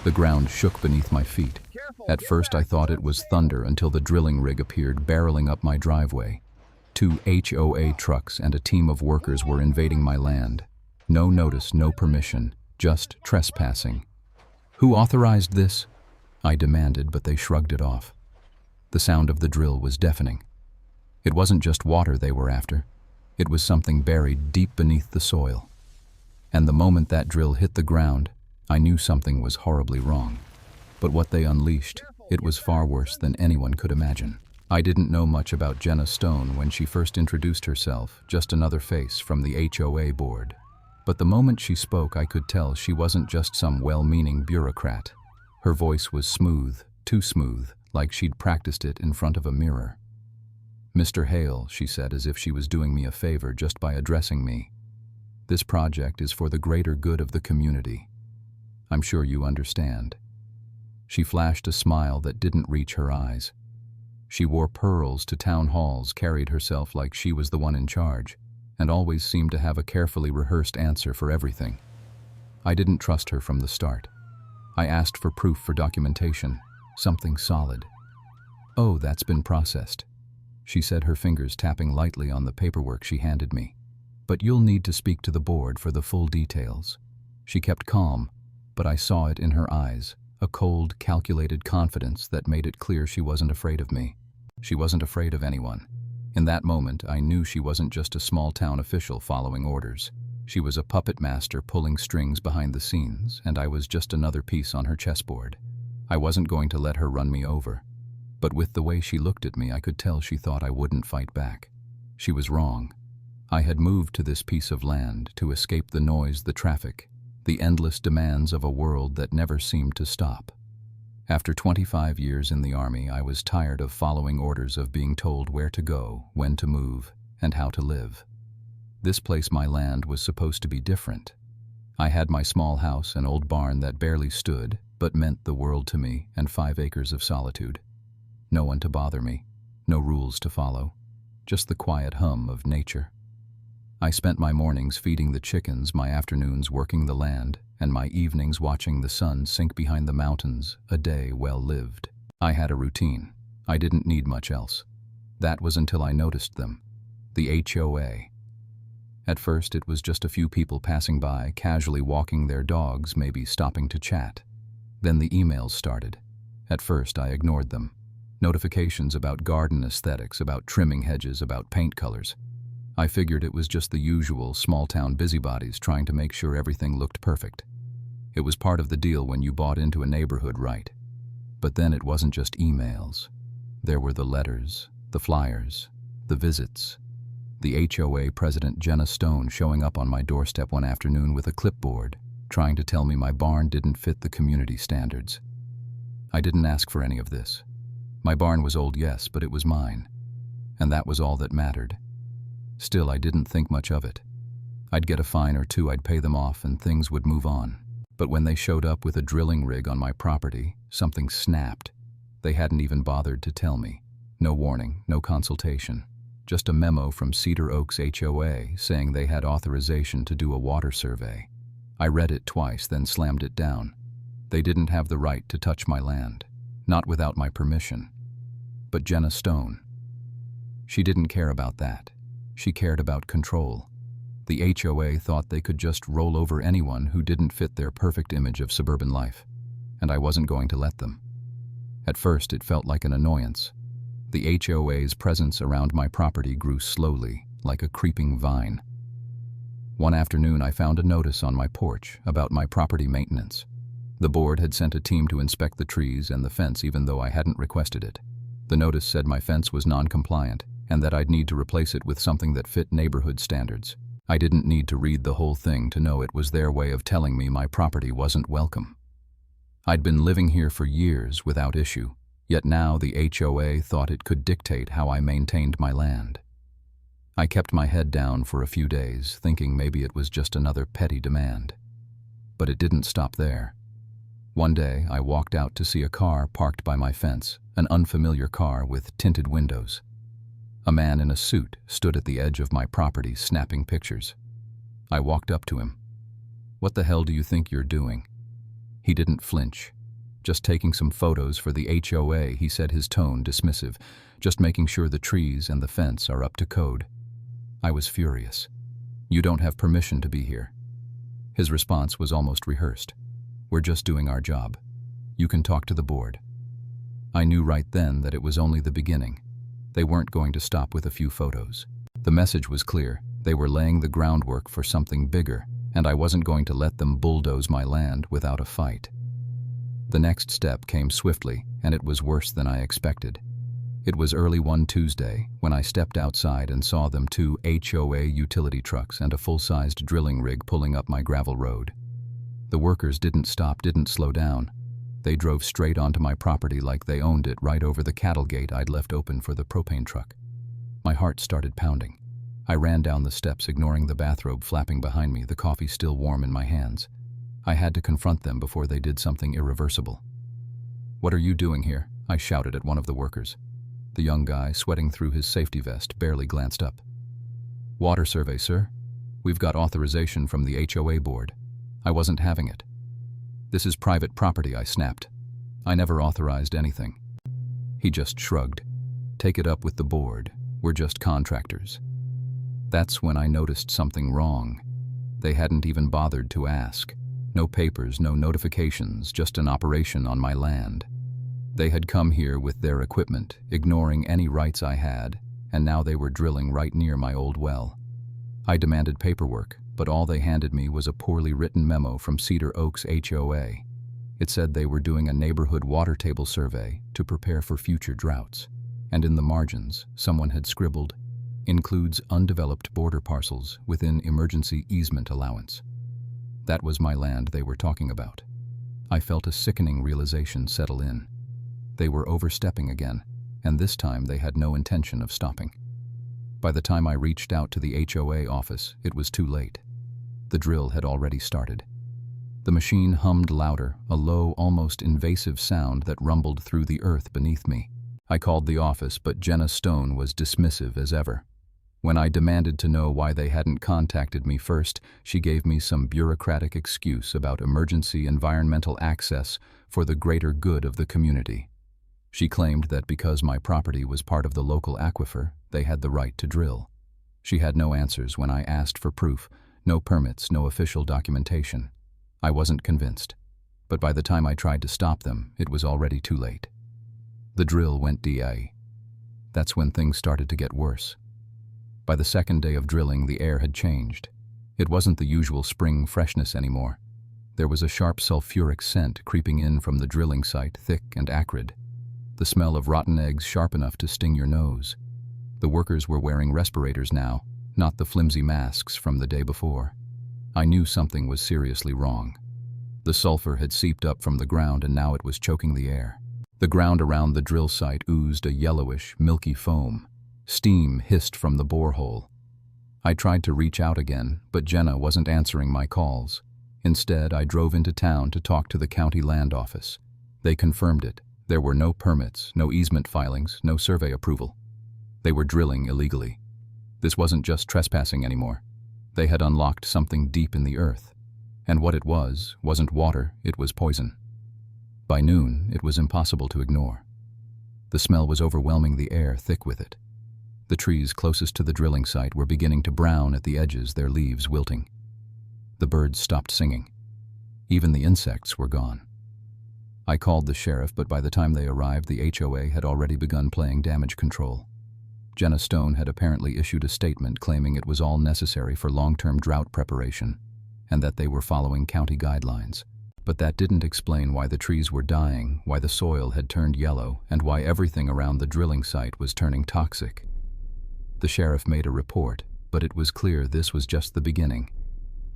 The ground shook beneath my feet. At first I thought it was thunder until the drilling rig appeared barreling up my driveway. 2 HOA trucks and a team of workers were invading my land. No notice, no permission, just trespassing. "Who authorized this?" I demanded, but they shrugged it off. The sound of the drill was deafening. It wasn't just water they were after. It was something buried deep beneath the soil. And the moment that drill hit the ground, I knew something was horribly wrong. But what they unleashed, it was far worse than anyone could imagine. I didn't know much about Jenna Stone when she first introduced herself, just another face from the HOA board. But the moment she spoke, I could tell she wasn't just some well-meaning bureaucrat. Her voice was smooth, too smooth, like she'd practiced it in front of a mirror. "Mr. Hale," she said, as if she was doing me a favor just by addressing me. "This project is for the greater good of the community. I'm sure you understand." She flashed a smile that didn't reach her eyes. She wore pearls to town halls, carried herself like she was the one in charge, and always seemed to have a carefully rehearsed answer for everything. I didn't trust her from the start. I asked for proof, for documentation, something solid. "Oh, that's been processed," she said, her fingers tapping lightly on the paperwork she handed me. "But you'll need to speak to the board for the full details." She kept calm, but I saw it in her eyes, a cold, calculated confidence that made it clear she wasn't afraid of me. She wasn't afraid of anyone. In that moment, I knew she wasn't just a small-town official following orders. She was a puppet master pulling strings behind the scenes, and I was just another piece on her chessboard. I wasn't going to let her run me over. But with the way she looked at me, I could tell she thought I wouldn't fight back. She was wrong. I had moved to this piece of land to escape the noise, the traffic, the endless demands of a world that never seemed to stop. After 25 years in the Army, I was tired of following orders, of being told where to go, when to move, and how to live. This place, my land, was supposed to be different. I had my small house, an old barn that barely stood, but meant the world to me, and 5 acres of solitude. No one to bother me, no rules to follow, just the quiet hum of nature. I spent my mornings feeding the chickens, my afternoons working the land, and my evenings watching the sun sink behind the mountains, a day well lived. I had a routine. I didn't need much else. That was until I noticed them. The HOA. At first, it was just a few people passing by, casually walking their dogs, maybe stopping to chat. Then the emails started. At first, I ignored them. Notifications about garden aesthetics, about trimming hedges, about paint colors. I figured it was just the usual small-town busybodies trying to make sure everything looked perfect. It was part of the deal when you bought into a neighborhood, right? But then it wasn't just emails. There were the letters, the flyers, the visits. The HOA president, Jenna Stone, showing up on my doorstep one afternoon with a clipboard, trying to tell me my barn didn't fit the community standards. I didn't ask for any of this. My barn was old, yes, but it was mine. And that was all that mattered. Still, I didn't think much of it. I'd get a fine or two, I'd pay them off, and things would move on. But when they showed up with a drilling rig on my property, something snapped. They hadn't even bothered to tell me. No warning, no consultation. Just a memo from Cedar Oaks HOA saying they had authorization to do a water survey. I read it twice, then slammed it down. They didn't have the right to touch my land. Not without my permission. But Jenna Stone, she didn't care about that. She cared about control. The HOA thought they could just roll over anyone who didn't fit their perfect image of suburban life, and I wasn't going to let them. At first, it felt like an annoyance. The HOA's presence around my property grew slowly, like a creeping vine. One afternoon, I found a notice on my porch about my property maintenance. The board had sent a team to inspect the trees and the fence, even though I hadn't requested it. The notice said my fence was non-compliant, and that I'd need to replace it with something that fit neighborhood standards. I didn't need to read the whole thing to know it was their way of telling me my property wasn't welcome. I'd been living here for years without issue, yet now the HOA thought it could dictate how I maintained my land. I kept my head down for a few days, thinking maybe it was just another petty demand. But it didn't stop there. One day, I walked out to see a car parked by my fence, an unfamiliar car with tinted windows. A man in a suit stood at the edge of my property, snapping pictures. I walked up to him. "What the hell do you think you're doing?" He didn't flinch. Just taking some photos for the HOA, he said, his tone dismissive. Just making sure the trees and the fence are up to code. I was furious. You don't have permission to be here. His response was almost rehearsed. We're just doing our job. You can talk to the board. I knew right then that it was only the beginning. They weren't going to stop with a few photos. The message was clear. They were laying the groundwork for something bigger, and I wasn't going to let them bulldoze my land without a fight. The next step came swiftly, and it was worse than I expected. It was early one Tuesday when I stepped outside and saw them 2 HOA utility trucks and a full-sized drilling rig pulling up my gravel road. The workers didn't stop, didn't slow down. They drove straight onto my property like they owned it, right over the cattle gate I'd left open for the propane truck. My heart started pounding. I ran down the steps, ignoring the bathrobe flapping behind me, the coffee still warm in my hands. I had to confront them before they did something irreversible. "What are you doing here?" I shouted at one of the workers. The young guy, sweating through his safety vest, barely glanced up. "Water survey, sir. We've got authorization from the HOA board. I wasn't having it." "This is private property," I snapped. "I never authorized anything." He just shrugged. "Take it up with the board. We're just contractors." That's when I noticed something wrong. They hadn't even bothered to ask. No papers, no notifications, just an operation on my land. They had come here with their equipment, ignoring any rights I had, and now they were drilling right near my old well. I demanded paperwork, but all they handed me was a poorly written memo from Cedar Oaks HOA. It said they were doing a neighborhood water table survey to prepare for future droughts. And in the margins, someone had scribbled, "Includes undeveloped border parcels within emergency easement allowance." That was my land they were talking about. I felt a sickening realization settle in. They were overstepping again, and this time they had no intention of stopping. By the time I reached out to the HOA office, it was too late. The drill had already started. The machine hummed louder, a low, almost invasive sound that rumbled through the earth beneath me. I called the office, but Jenna Stone was dismissive as ever. When I demanded to know why they hadn't contacted me first, she gave me some bureaucratic excuse about emergency environmental access for the greater good of the community. She claimed that because my property was part of the local aquifer, they had the right to drill. She had no answers when I asked for proof, no permits, no official documentation. I wasn't convinced, but by the time I tried to stop them, it was already too late. The drill went DA. That's when things started to get worse. By the second day of drilling, the air had changed. It wasn't the usual spring freshness anymore. There was a sharp sulfuric scent creeping in from the drilling site, thick and acrid. The smell of rotten eggs sharp enough to sting your nose. The workers were wearing respirators now, not the flimsy masks from the day before. I knew something was seriously wrong. The sulfur had seeped up from the ground and now it was choking the air. The ground around the drill site oozed a yellowish, milky foam. Steam hissed from the borehole. I tried to reach out again, but Jenna wasn't answering my calls. Instead, I drove into town to talk to the county land office. They confirmed it. There were no permits, no easement filings, no survey approval. They were drilling illegally. This wasn't just trespassing anymore. They had unlocked something deep in the earth. And what it wasn't water, it was poison. By noon, it was impossible to ignore. The smell was overwhelming the air, thick with it. The trees closest to the drilling site were beginning to brown at the edges, their leaves wilting. The birds stopped singing. Even the insects were gone. I called the sheriff, but by the time they arrived, the HOA had already begun playing damage control. Jenna Stone had apparently issued a statement claiming it was all necessary for long-term drought preparation, and that they were following county guidelines. But that didn't explain why the trees were dying, why the soil had turned yellow, and why everything around the drilling site was turning toxic. The sheriff made a report, but it was clear this was just the beginning.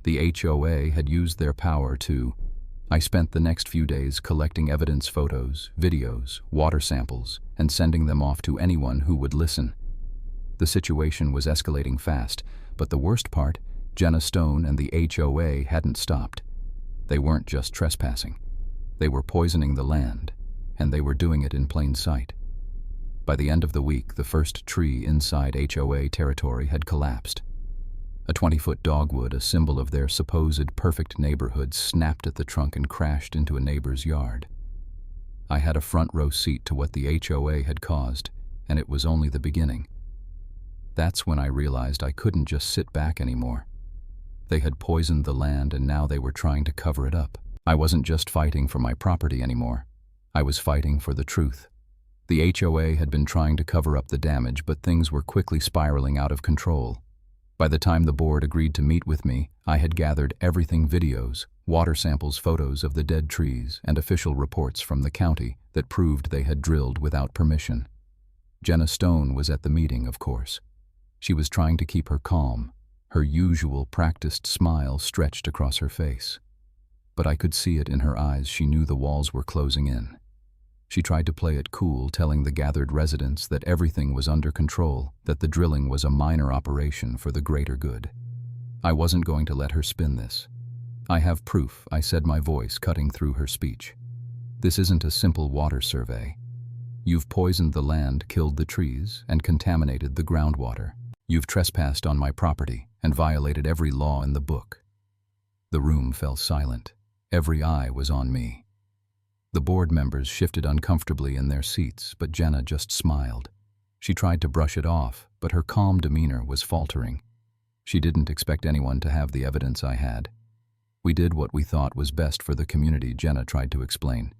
The HOA had used their power to... I spent the next few days collecting evidence, photos, videos, water samples, and sending them off to anyone who would listen. The situation was escalating fast, but the worst part, Jenna Stone and the HOA hadn't stopped. They weren't just trespassing. They were poisoning the land, and they were doing it in plain sight. By the end of the week, the first tree inside HOA territory had collapsed. A 20-foot dogwood, a symbol of their supposed perfect neighborhood, snapped at the trunk and crashed into a neighbor's yard. I had a front row seat to what the HOA had caused, and it was only the beginning. That's when I realized I couldn't just sit back anymore. They had poisoned the land and now they were trying to cover it up. I wasn't just fighting for my property anymore. I was fighting for the truth. The HOA had been trying to cover up the damage, but things were quickly spiraling out of control. By the time the board agreed to meet with me, I had gathered everything: videos, water samples, photos of the dead trees, and official reports from the county that proved they had drilled without permission. Jenna Stone was at the meeting, of course. She was trying to keep her calm, her usual practiced smile stretched across her face. But I could see it in her eyes. She knew the walls were closing in. She tried to play it cool, telling the gathered residents that everything was under control, that the drilling was a minor operation for the greater good. I wasn't going to let her spin this. "I have proof," I said, my voice cutting through her speech. "This isn't a simple water survey. You've poisoned the land, killed the trees, and contaminated the groundwater. You've trespassed on my property and violated every law in the book." The room fell silent. Every eye was on me. The board members shifted uncomfortably in their seats, but Jenna just smiled. She tried to brush it off, but her calm demeanor was faltering. She didn't expect anyone to have the evidence I had. "We did what we thought was best for the community," Jenna tried to explain.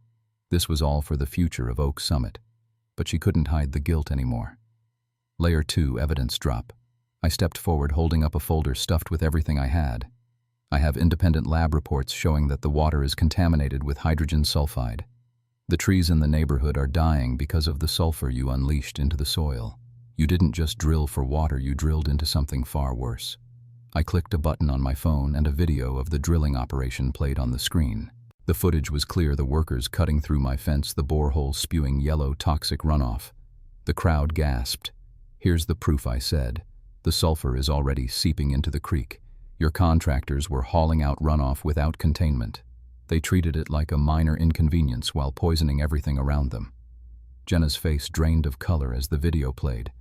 This was all for the future of Oak Summit, but she couldn't hide the guilt anymore. Layer 2, evidence drop. I stepped forward, holding up a folder stuffed with everything I had. "I have independent lab reports showing that the water is contaminated with hydrogen sulfide. The trees in the neighborhood are dying because of the sulfur you unleashed into the soil. You didn't just drill for water, you drilled into something far worse." I clicked a button on my phone and a video of the drilling operation played on the screen. The footage was clear: the workers cutting through my fence, the borehole spewing yellow, toxic runoff. The crowd gasped. "Here's the proof," I said. "The sulfur is already seeping into the creek. Your contractors were hauling out runoff without containment. They treated it like a minor inconvenience while poisoning everything around them." Jenna's face drained of color as the video played.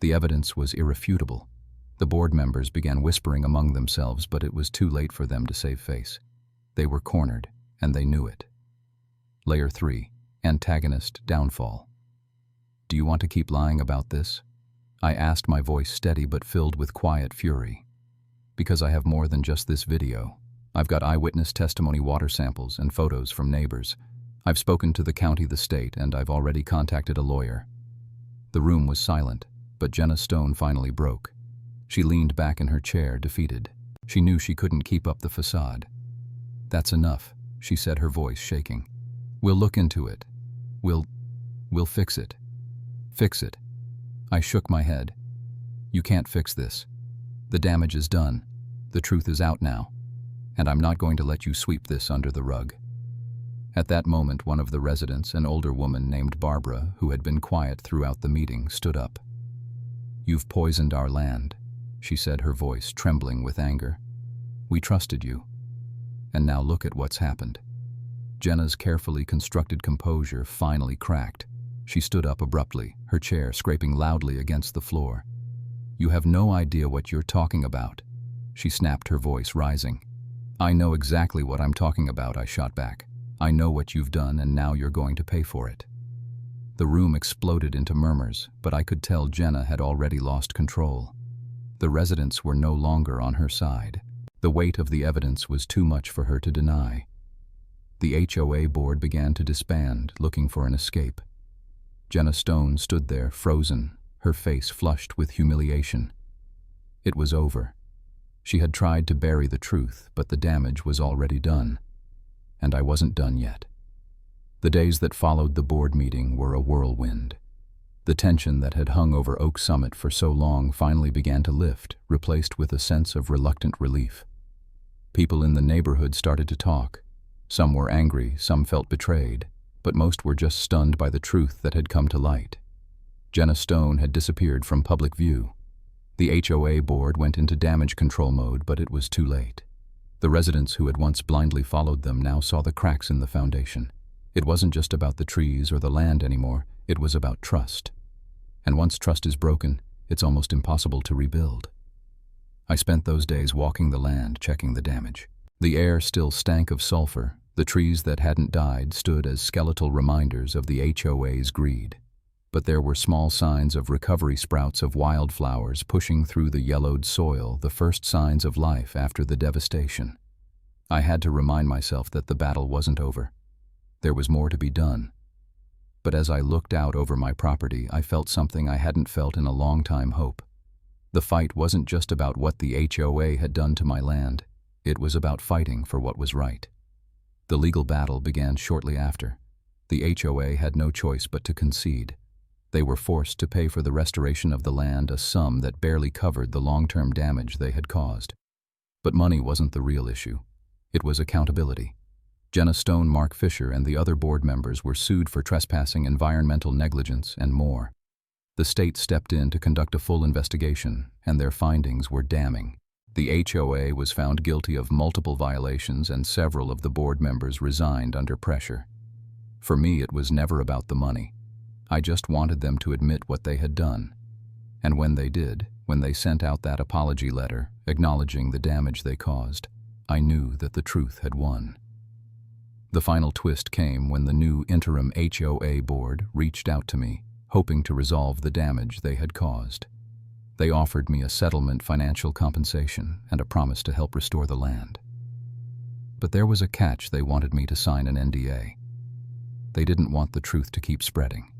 The evidence was irrefutable. The board members began whispering among themselves, but it was too late for them to save face. They were cornered, and they knew it. Layer 3, antagonist downfall. "Do you want to keep lying about this?" I asked, my voice steady but filled with quiet fury. "Because I have more than just this video. I've got eyewitness testimony, water samples, and photos from neighbors. I've spoken to the county, the state, and I've already contacted a lawyer." The room was silent, but Jenna Stone finally broke. She leaned back in her chair, defeated. She knew she couldn't keep up the facade. "That's enough," she said, her voice shaking. "We'll look into it. We'll fix it." "Fix it?" I shook my head. "You can't fix this. The damage is done. The truth is out now. And I'm not going to let you sweep this under the rug." At that moment, one of the residents, an older woman named Barbara, who had been quiet throughout the meeting, stood up. "You've poisoned our land," she said, her voice trembling with anger. "We trusted you. And now look at what's happened." Jenna's carefully constructed composure finally cracked. She stood up abruptly, her chair scraping loudly against the floor. "You have no idea what you're talking about," she snapped, her voice rising. "I know exactly what I'm talking about," I shot back. "I know what you've done, and now you're going to pay for it." The room exploded into murmurs, but I could tell Jenna had already lost control. The residents were no longer on her side. The weight of the evidence was too much for her to deny. The HOA board began to disband, looking for an escape. Jenna Stone stood there, frozen, her face flushed with humiliation. It was over. She had tried to bury the truth, but the damage was already done. And I wasn't done yet. The days that followed the board meeting were a whirlwind. The tension that had hung over Oak Summit for so long finally began to lift, replaced with a sense of reluctant relief. People in the neighborhood started to talk. Some were angry, some felt betrayed, but most were just stunned by the truth that had come to light. Jenna Stone had disappeared from public view. The HOA board went into damage control mode, but it was too late. The residents who had once blindly followed them now saw the cracks in the foundation. It wasn't just about the trees or the land anymore, it was about trust. And once trust is broken, it's almost impossible to rebuild. I spent those days walking the land, checking the damage. The air still stank of sulfur, The trees that hadn't died stood as skeletal reminders of the HOA's greed. But there were small signs of recovery, sprouts of wildflowers pushing through the yellowed soil, the first signs of life after the devastation. I had to remind myself that the battle wasn't over. There was more to be done. But as I looked out over my property, I felt something I hadn't felt in a long time: hope. The fight wasn't just about what the HOA had done to my land. It was about fighting for what was right. The legal battle began shortly after. The HOA had no choice but to concede. They were forced to pay for the restoration of the land a sum that barely covered the long-term damage they had caused. But money wasn't the real issue. It was accountability. Jenna Stone, Mark Fisher, and the other board members were sued for trespassing, environmental negligence, and more. The state stepped in to conduct a full investigation, and their findings were damning. The HOA was found guilty of multiple violations, and several of the board members resigned under pressure. For me, it was never about the money. I just wanted them to admit what they had done. And when they did, when they sent out that apology letter acknowledging the damage they caused, I knew that the truth had won. The final twist came when the new interim HOA board reached out to me, hoping to resolve the damage they had caused. They offered me a settlement, financial compensation, and a promise to help restore the land. But there was a catch: they wanted me to sign an NDA. They didn't want the truth to keep spreading.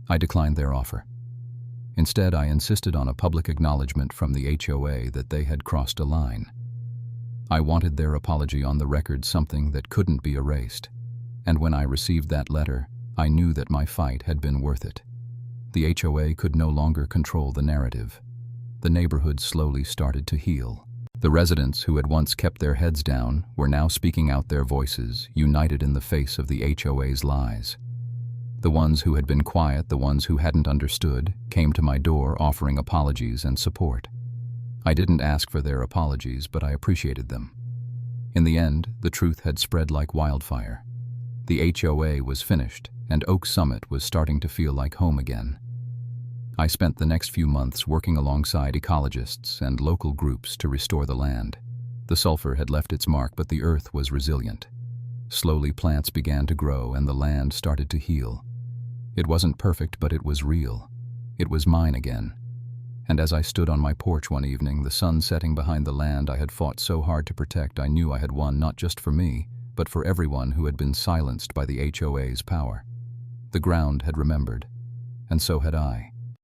I declined their offer. Instead, I insisted on a public acknowledgement from the HOA that they had crossed a line. I wanted their apology on the record, something that couldn't be erased. And when I received that letter, I knew that my fight had been worth it. The HOA could no longer control the narrative. The neighborhood slowly started to heal. The residents who had once kept their heads down were now speaking out, their voices united in the face of the HOA's lies. The ones who had been quiet, the ones who hadn't understood, came to my door offering apologies and support. I didn't ask for their apologies, but I appreciated them. In the end, the truth had spread like wildfire. The HOA was finished, and Oak Summit was starting to feel like home again. I spent the next few months working alongside ecologists and local groups to restore the land. The sulfur had left its mark, but the earth was resilient. Slowly, plants began to grow, and the land started to heal. It wasn't perfect, but it was real. It was mine again. And as I stood on my porch one evening, the sun setting behind the land I had fought so hard to protect, I knew I had won, not just for me, but for everyone who had been silenced by the HOA's power. The ground had remembered, and so had I.